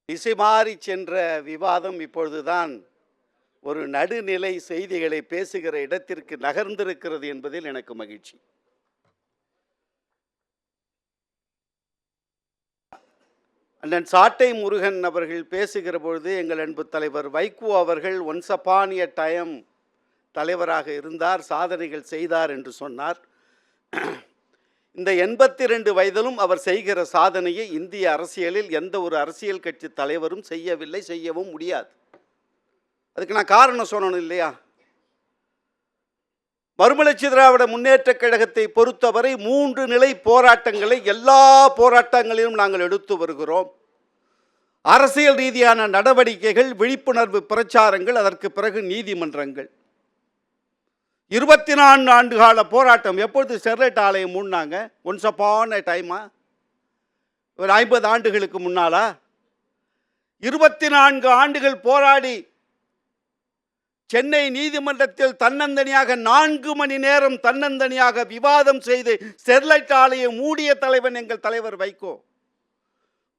திசை மாறி சென்ற விவாதம் இப்பொழுதுதான் ஒரு நடுநிலை செய்திகளை பேசுகிற இடத்திற்கு நகர்ந்திருக்கிறது என்பதில் எனக்கு மகிழ்ச்சி. அண்ணன் சாட்டை முருகன் அவர்கள் பேசுகிற பொழுது எங்கள் அன்பு தலைவர் வைகோ அவர்கள் ஒன்ஸ் அப்பான் எ டைம் தலைவராக இருந்தார், சாதனைகள் செய்தார் என்று சொன்னார். இந்த 82 வயதிலும் அவர் செய்கிற சாதனையை இந்திய அரசியலில் எந்த ஒரு அரசியல் கட்சி தலைவரும் செய்யவில்லை, செய்யவும் முடியாது. அதுக்கு நான் காரணம் சொல்லணும் இல்லையா? மறுமலர்ச்சி திராவிட முன்னேற்ற கழகத்தை பொறுத்தவரை 3 நிலை போராட்டங்களை எல்லா போராட்டங்களிலும் நாங்கள் எடுத்து வருகிறோம். அரசியல் ரீதியான நடவடிக்கைகள், விழிப்புணர்வு பிரச்சாரங்கள், அதற்கு பிறகு நீதிமன்றங்கள். 24 ஆண்டு கால போராட்டம். எப்பொழுது ஸ்டெர்லைட் ஆலையை மூடினாங்க? ஒன்ஸ் அப்பான் எ டைமா? ஒரு 50 ஆண்டுகளுக்கு முன்னாலா? 24 ஆண்டுகள் போராடி சென்னை நீதிமன்றத்தில் தன்னந்தனியாக 4 மணி நேரம் தன்னந்தனியாக விவாதம் செய்து ஸ்டெர்லைட் ஆலையை மூடிய தலைவன் எங்கள் தலைவர் Vaiko.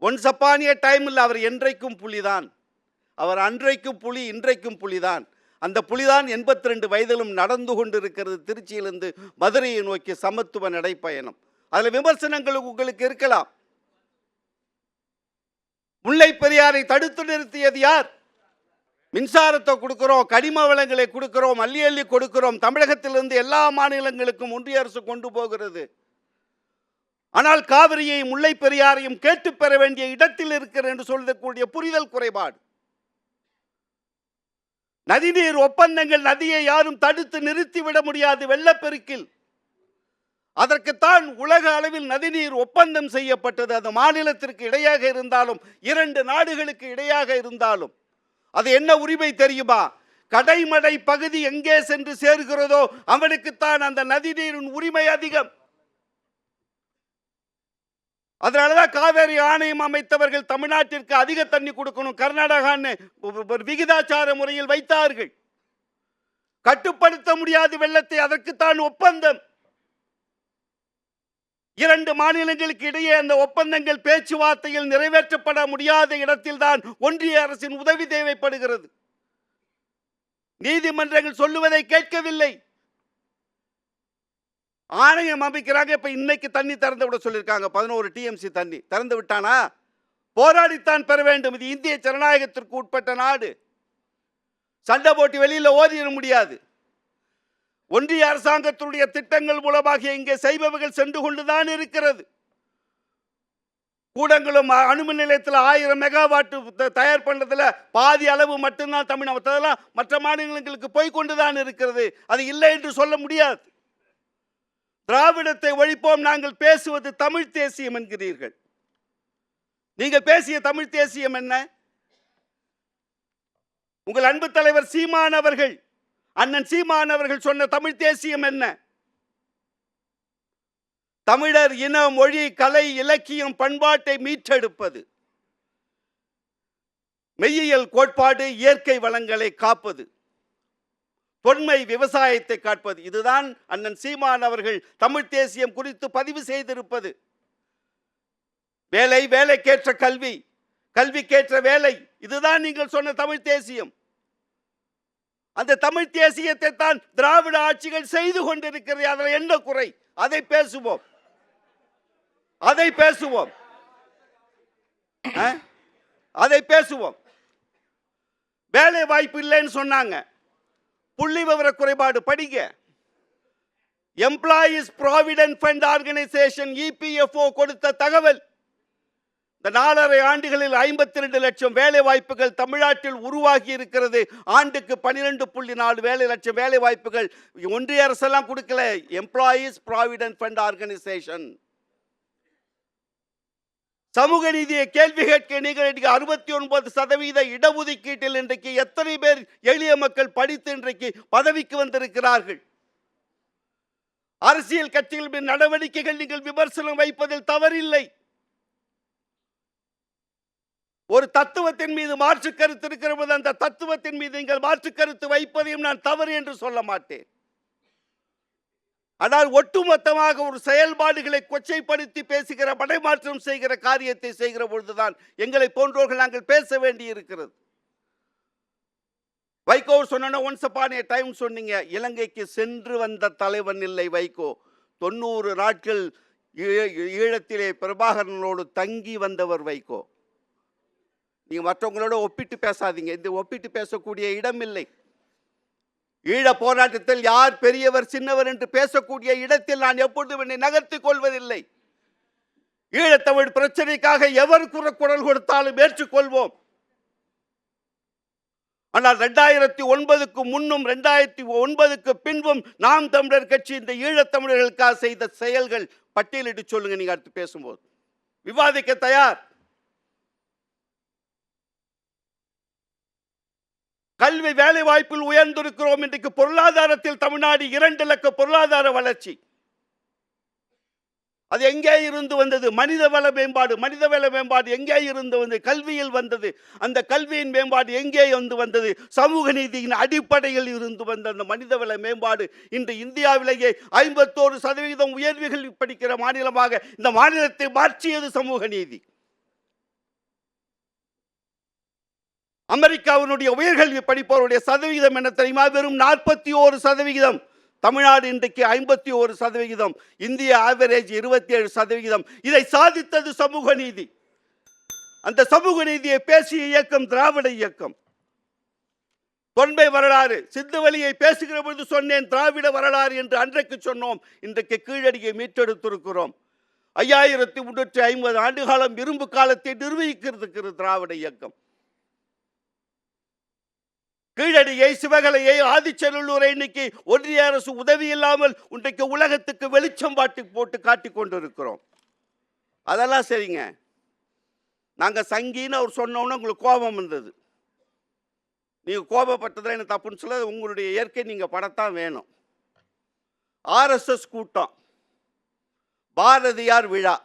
Once upon a time இல்லை, அவர் என்றைக்கும் புலிதான். அவர் அன்றைக்கும் புலி, இன்றைக்கும் புலிதான். அந்த புலிதான் 82 வயதிலும் நடந்து கொண்டிருக்கிறது. திருச்சியிலிருந்து மதுரையை நோக்கி சமத்துவ நடைப்பயணம். அதில் விமர்சனங்கள் உங்களுக்கு இருக்கலாம். முல்லை பெரியாரை தடுத்து நிறுத்தியது யார்? மின்சாரத்தை கொடுக்கிறோம், கனிம வளங்களை கொடுக்கிறோம், அள்ளி அள்ளி கொடுக்கிறோம். தமிழகத்திலிருந்து எல்லா மாநிலங்களுக்கும் ஒன்றிய அரசு கொண்டு போகிறது. ஆனால் காவிரியை, முல்லை பெரியாரையும் கேட்டு பெற வேண்டிய இடத்தில் இருக்கிறது என்று சொல்லக்கூடிய புரிதல் குறைபாடு. நதிநீர் ஒப்பந்தங்கள், நதியை யாரும் தடுத்து நிறுத்திவிட முடியாது வெள்ளப்பெருக்கில். அதற்குத்தான் உலக அளவில் நதிநீர் ஒப்பந்தம் செய்யப்பட்டது. அது மாநிலத்திற்கு இடையாக இருந்தாலும், 2 நாடுகளுக்கு இடையாக இருந்தாலும். அது என்ன உரிமை தெரியுமா? கடைமடை பகுதி எங்கே சென்று சேர்கிறதோ அவனுக்குத்தான் அந்த நதிநீரின் உரிமை அதிகம். அதனாலதான் காவேரி ஆணையம் அமைத்தவர்கள் தமிழ்நாட்டிற்கு அதிக தண்ணி கொடுக்கணும், கர்நாடகான்னு ஒரு விகிதாச்சார முறையில் வைத்தார்கள். கட்டுப்படுத்த முடியாது வெள்ளத்தை, அதற்குத்தான் ஒப்பந்தம். 2 மாநிலங்களுக்கு இடையே அந்த ஒப்பந்தங்கள் பேச்சுவார்த்தையில் நிறைவேற்றப்பட முடியாத இடத்தில் தான் ஒன்றிய அரசின் உதவி தேவைப்படுகிறது. நீதிமன்றங்கள் சொல்லுவதை கேட்கவில்லை. ஆணையம் அமைக்கிறாங்க. இப்ப இன்னைக்கு தண்ணி திறந்து விட சொல்லியிருக்காங்க. 11 TMC தண்ணி திறந்து விட்டானா? போராடித்தான் பெற வேண்டும். இது இந்திய ஜனநாயகத்திற்கு உட்பட்ட நாடு. சண்டை போட்டு வெளியில ஓடிட முடியாது. ஒன்றிய அரசாங்கத்தினுடைய திட்டங்கள் மூலமாக இங்கே செய்பவர்கள் சென்று கொண்டுதான் இருக்கிறது. கூடங்களும் அணுமின் நிலையத்தில் 1000 மெகாவாட் தயார் பண்றதுல பாதி அளவு மட்டும்தான் தமிழ்நாட்டில், மற்ற மாநிலங்களுக்கு போய் கொண்டுதான் இருக்கிறது. அது இல்லை என்று சொல்ல முடியாது. திராவிடத்தை ஒழிப்போம், நாங்கள் பேசுவது தமிழ் தேசியம் என்கிறீர்கள். நீங்கள் பேசிய தமிழ் தேசியம் என்ன? உங்கள் அன்பு தலைவர் சீமான் அவர்கள், அண்ணன் சீமான் அவர்கள் சொன்ன தமிழ் தேசியம் என்ன? தமிழர் இன, மொழி, கலை, இலக்கியம், பண்பாட்டை மீட்டெடுப்பது, மெய்யியல் கோட்பாடு, இயற்கை வளங்களை காப்பது, தொன்மை விவசாயத்தை காப்பது. இதுதான் அண்ணன் சீமான் அவர்கள் தமிழ் தேசியம் குறித்து பதிவு செய்திருப்பது. வேலை, வேலைக்கேற்ற கல்வி, கல்விக்கேற்ற வேலை, இதுதான் நீங்கள் சொன்ன தமிழ் தேசியம். அந்த தமிழ் தேசியத்தை தான் திராவிட ஆட்சிகள் செய்து கொண்டிருக்கிறது. அதில் என்ன குறை? அதை பேசுவோம், அதை பேசுவோம், அதை பேசுவோம். வேலை வாய்ப்பு இல்லைன்னு சொன்னாங்க. புள்ளி விவர குறைபாடு படிங்க. Employees provident fund organisation EPFO கொடுத்த தகவல், இந்த 4.5 ஆண்டுகளில் 52 லட்சம் வேலை வாய்ப்புகள் தமிழ்நாட்டில் உருவாகி இருக்கிறது. ஆண்டுக்கு 12.4 லட்சம் வேலை வாய்ப்புகள். ஒன்றிய அரசெல்லாம் கொடுக்கல, எம்ப்ளாயீஸ் ப்ராவிடென்ட் ஃபண்ட் ஆர்கனைசேஷன். சமூக நீதியை கேள்வி கேட்க நீங்கள் 69% இடஒதுக்கீட்டில் இன்றைக்கு எத்தனை பேர் எளிய மக்கள் படித்து இன்றைக்கு பதவிக்கு வந்திருக்கிறார்கள்? அரசியல் கட்சிகளின் நடவடிக்கைகள் நீங்கள் விமர்சனம் வைப்பதில் தவறில்லை. ஒரு தத்துவத்தின் மீது மாற்று கருத்து இருக்கிற போது அந்த தத்துவத்தின் மீது நீங்கள் மாற்று கருத்து வைப்பதையும் நான் தவறு என்று சொல்ல மாட்டேன். ஆனால் ஒட்டுமொத்தமாக ஒரு செயல்பாடுகளை கொச்சைப்படுத்தி பேசுகிற, படைமாற்றம் செய்கிற காரியத்தை செய்கிற பொழுதுதான் எங்களை போன்றோர்கள் நாங்கள் பேச வேண்டி இருக்கிறது. வைகோ சொன்ன ஒன்ஸ் அப்பான் ஏ டைம் சொன்னீங்க. இலங்கைக்கு சென்று வந்த தலைவன் இல்லை வைகோ. 90 நாட்கள் ஈழத்திலே பிரபாகரனோடு தங்கி வந்தவர் வைகோ. நீங்க மற்றவங்களோட ஒப்பிட்டு பேசாதீங்க. இந்த ஒப்பிட்டு பேசக்கூடிய இடம் இல்லை. ஈழ போராட்டத்தில் யார் பெரியவர் சின்னவர் என்று பேசக்கூடிய இடத்தில் நான் எப்பொழுதும் என்னை நகர்த்திக் கொள்வதில்லை. ஈழத்தமிழ் பிரச்சனைக்காக எவர் குரல் கொடுத்தாலும் ஏற்றுக்கொள்வோம். ஆனால் 2009க்கு முன்னும் 2009க்கு பின்பும் நாம் தமிழர் கட்சி இந்த ஈழத்தமிழர்களுக்காக செய்த செயல்கள் பட்டியலிட்டு சொல்லுங்க. நீங்க அடுத்து பேசும்போது விவாதிக்க தயார். கல்வி வேலை வாய்ப்பில் உயர்ந்திருக்கிறோம். இன்றைக்கு பொருளாதாரத்தில் தமிழ்நாடு 2 இலக்க பொருளாதார வளர்ச்சி. அது எங்கே இருந்து வந்தது? மனிதவள மேம்பாடு எங்கே இருந்து வந்தது? கல்வியில் வந்தது. அந்த கல்வியின் மேம்பாடு எங்கே வந்தது? சமூக நீதியின் அடிப்படையில் இருந்து வந்த அந்த மனிதவள மேம்பாடு இன்று இந்தியாவிலேயே 51% உயர்வுகள் படிக்கிற மாநிலமாக இந்த மாநிலத்தை மாற்றியது சமூக நீதி. அமெரிக்காவினுடைய உயர்கல்வி படிப்பவருடைய சதவிகிதம் என்ன தெரியுமா? வெறும் 41%. தமிழ்நாடு இன்றைக்கு 51%. இந்திய ஆவரேஜ் 27%. இதை சாதித்தது சமூக நீதி. அந்த சமூக நீதியை பேசிய இயக்கம் திராவிட இயக்கம். தொன்மை வரலாறு சிந்துவெளியை பேசுகிற பொழுது சொன்னேன் திராவிட வரலாறு என்று அன்றைக்கு சொன்னோம். இன்றைக்கு கீழடியை மீட்டெடுத்திருக்கிறோம். 5350 ஆண்டு காலம் இரும்பு காலத்தை நிர்வகிக்கிறது திராவிட இயக்கம். கீழடியை, சிவகலையை, ஆதிச்சநல்லூரை இன்னைக்கு ஒன்றிய அரசு உதவி இல்லாமல் இன்றைக்கு உலகத்துக்கு வெளிச்சம் போட்டு காட்டிக் கொண்டிருக்கிறோம். அதெல்லாம் சரிங்க. நாங்கள் சங்கின்னு அவர் சொன்னோன்னு உங்களுக்கு கோபம் வந்தது. நீங்கள் கோபப்பட்டதில் என்ன தப்புன்னு சொல்ல உங்களுடைய இயற்கை நீங்கள் படத்தான் வேணும். RSS கூட்டம், பாரதியார் விழா,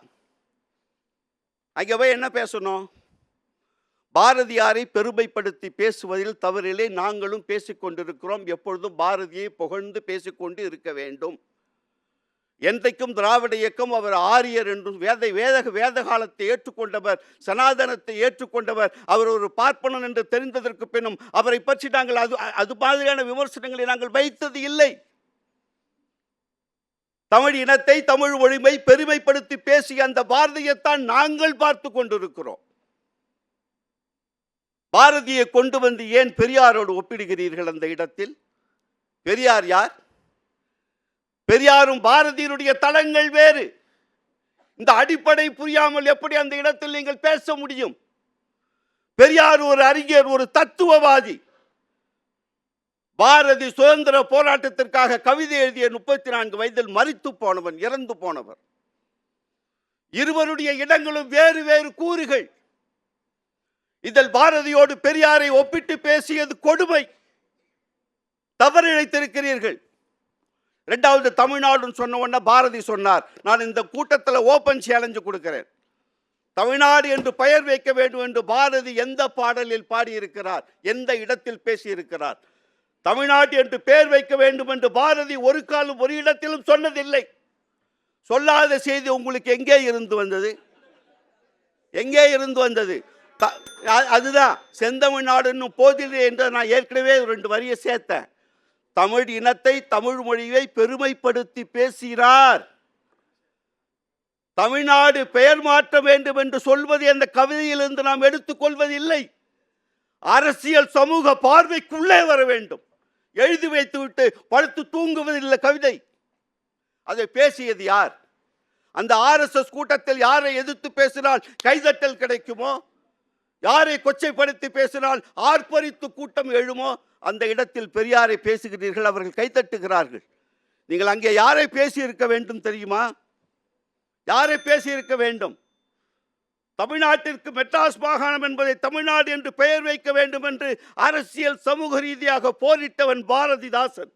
அங்கே போய் என்ன பேசணும்? பாரதியாரை பெருமைப்படுத்தி பேசுவதில் தவறில்லை. நாங்களும் பேசிக்கொண்டிருக்கிறோம். எப்பொழுதும் பாரதியை புகழ்ந்து பேசிக்கொண்டு இருக்க வேண்டும். என்றைக்கும் திராவிட இயக்கம் அவர் ஆரியர் என்றும் வேத காலத்தை ஏற்றுக்கொண்டவர், சனாதனத்தை ஏற்றுக்கொண்டவர், அவர் ஒரு பார்ப்பனன் என்று தெரிந்ததற்கு பின்னும் அவரை பற்றி நாங்கள் அது மாதிரியான விமர்சனங்களை நாங்கள் வைத்தது இல்லை. தமிழ் இனத்தை, தமிழ் மொழிமை பெருமைப்படுத்தி பேசிய அந்த பாரதியைத்தான் நாங்கள் பார்த்து கொண்டிருக்கிறோம். பாரதியை கொண்டு வந்து ஏன் பெரியாரோடு ஒப்பிடுகிறீர்கள்? அந்த இடத்தில் பெரியார் யார்? பெரியாரும் பாரதியினுடைய தளங்கள் வேறு. இந்த அடிப்படை புரியாமல் எப்படி அந்த இடத்தில் நீங்கள் பேச முடியும்? பெரியார் ஒரு அறிஞர், ஒரு தத்துவவாதி. பாரதி சுதந்திர போராட்டத்திற்காக கவிதை எழுதிய 34 வயதில் மரித்து போனவன், இறந்து போனவர். இருவருடைய இடங்களும் வேறு வேறு கூறுகள். இதில் பாரதியோடு பெரியாரை ஒப்பிட்டு பேசியது கொடுமை. தவறிழைத்திருக்கிறீர்கள். இரண்டாவது, தமிழ்நாடுன்னு சொன்ன உடனே பாரதி சொன்னார், நான் இந்த கூட்டத்தில் ஓபன் சேலஞ்சு கொடுக்கிறேன். தமிழ்நாடு என்று பெயர் வைக்க வேண்டும் என்று பாரதி எந்த பாடலில் பாடியிருக்கிறார்? எந்த இடத்தில் பேசியிருக்கிறார்? தமிழ்நாடு என்று பெயர் வைக்க வேண்டும் என்று பாரதி ஒரு காலம் ஒரு இடத்திலும் சொன்னதில்லை. சொல்லாத செய்தி உங்களுக்கு எங்கே இருந்து வந்தது? எங்கே இருந்து வந்தது? அதுதான் செந்தமிழ்நாடு போதில்லை என்று நான் ஏற்கனவே 2 வரியை சேர்த்தேன். தமிழ் இனத்தை, தமிழ் மொழியை பெருமைப்படுத்தி பேசினார். தமிழ்நாடு பெயர் மாற்ற வேண்டும் என்று சொல்வது அந்த கவிதையிலிருந்து நாம் எடுத்துக்கொள்வதில்லை. அரசியல் சமூக பார்வைக்குள்ளே வர வேண்டும். எழுதி வைத்துவிட்டு படுத்து தூங்குவதில்லை கவிதை. அதை பேசியது யார்? அந்த RSS கூட்டத்தில் யாரை எதிர்த்து பேசினால் கைதட்டல் கிடைக்குமோ, யாரை கொச்சைப்படுத்தி பேசினால் ஆர்ப்பரித்து கூட்டம் எழுமோ, அந்த இடத்தில் பெரியாரை பேசுகிறீர்கள், அவர்கள் கைதட்டுகிறார்கள். நீங்கள் அங்கே யாரை பேசியிருக்க வேண்டும் தெரியுமா? யாரை பேசியிருக்க வேண்டும்? தமிழ்நாட்டிற்கு மெட்ராஸ் மாகாணம் என்பதை தமிழ்நாடு என்று பெயர் வைக்க வேண்டும் என்று அரசியல் சமூக ரீதியாக போரிட்டவன் பாரதிதாசன்.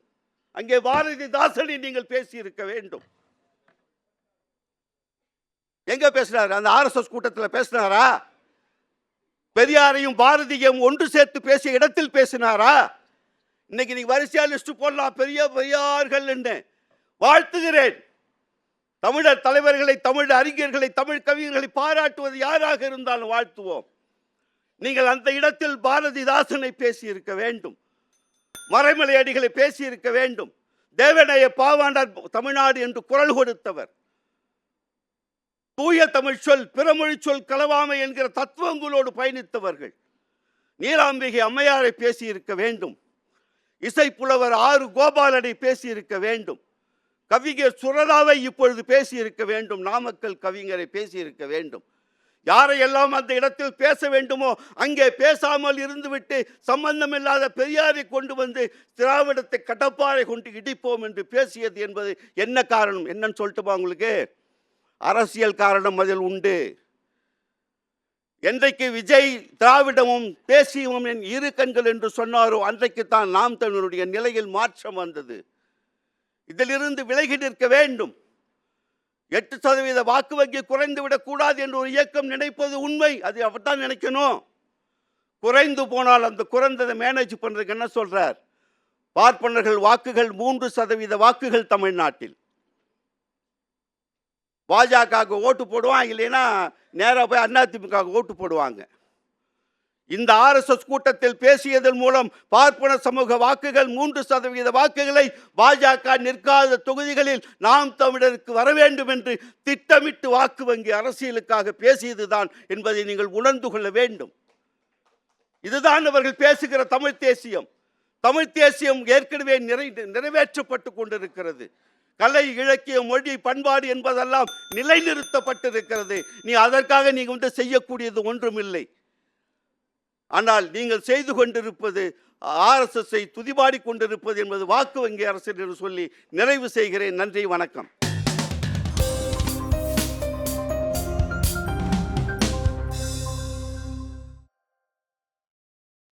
அங்கே பாரதிதாசனை நீங்கள் பேசியிருக்க வேண்டும். எங்க பேசினார்? அந்த RSS கூட்டத்தில் பேசினாரா? பெரியாரையும் பாரதியையும் ஒன்று சேர்த்து பேசிய இடத்தில் பேசினாரா? இன்னைக்கு நீங்க வரிசையா லிஸ்ட் போடலாம், பெரியார்கள் என்ன வாழ்த்துகிறேன். தமிழர் தலைவர்களை, தமிழ் அறிஞர்களை, தமிழ் கவிஞர்களை பாராட்டுவது யாராக இருந்தாலும் வாழ்த்துவோம். நீங்கள் அந்த இடத்தில் பாரதிதாசனை பேசியிருக்க வேண்டும், மறைமலை அடிகளை பேசியிருக்க வேண்டும். தேவனைய பாவாண்டார் தமிழ்நாடு என்று குரல் கொடுத்தவர், தூய தமிழ் சொல் பிறமொழி சொல் கலவாமை என்கிற தத்துவங்களோடு பயணித்தவர்கள். நீலாம்பிகை அம்மையாரை பேசியிருக்க வேண்டும். இசைப்புலவர் ஆறு கோபாலனை பேசியிருக்க வேண்டும். கவிஞர் சுரதாவை இப்பொழுது பேசியிருக்க வேண்டும். நாமக்கல் கவிஞரை பேசியிருக்க வேண்டும். யாரையெல்லாம் அந்த இடத்தில் பேச வேண்டுமோ அங்கே பேசாமல் இருந்துவிட்டு சம்பந்தமில்லாத பெரியாரை கொண்டு வந்து திராவிடத்தை கடப்பாறை கொண்டு இடிப்போம் என்று பேசியது என்பது என்ன காரணம்? என்னன்னு சொல்லட்டுமா உங்களுக்கு? அரசியல் காரணம் அதில் உண்டு. என்றைக்கு விஜய் திராவிடமும் தேசியமும் என் இரு கண்கள் என்று சொன்னாரோ அன்றைக்கு தான் நாம் தமிழருடைய நிலையில் மாற்றம் வந்தது. இதிலிருந்து விலகி நிற்க வேண்டும். 8% வாக்கு வங்கி குறைந்து விடக்கூடாது என்று ஒரு இயக்கம் நினைப்பது உண்மை. அது அப்படித்தான் நினைக்கணும். குறைந்து போனால் அந்த குறைந்ததை மேனேஜ் பண்றதுக்கு என்ன சொல்றார்? பார்ப்பனர்கள் வாக்குகள் 3% வாக்குகள் தமிழ்நாட்டில். பாஜக ஓட்டு போடுவாங்க, இல்லைன்னா நேராக போய் அதிமுக ஓட்டு போடுவாங்க. இந்த RSS கூட்டத்தில் பேசியதன் மூலம் பார்ப்பன சமூக வாக்குகள் 3% வாக்குகளை பாஜக நிற்காத தொகுதிகளில் நாம் தமிழருக்கு வர வேண்டும் என்று திட்டமிட்டு வாக்கு வங்கி அரசியலுக்காக பேசியதுதான் என்பதை நீங்கள் உணர்ந்து கொள்ள வேண்டும். இதுதான் அவர்கள் பேசுகிற தமிழ் தேசியம். தமிழ் தேசியம் ஏற்கனவே நிறைவேற்றப்பட்டு கொண்டிருக்கிறது. கலை, இலக்கியம், மொழி, பண்பாடு என்பதெல்லாம் நிலைநிறுத்தப்பட்டிருக்கிறது. நீ அதற்காக நீங்கள் செய்யக்கூடியது ஒன்றுமில்லை. ஆனால் நீங்கள் செய்து கொண்டிருப்பது RSSஐ துதிபாடி கொண்டிருப்பது என்பது வாக்கு வங்கி அரசியல் என்று சொல்லி நிறைவு செய்கிறேன். நன்றி, வணக்கம்.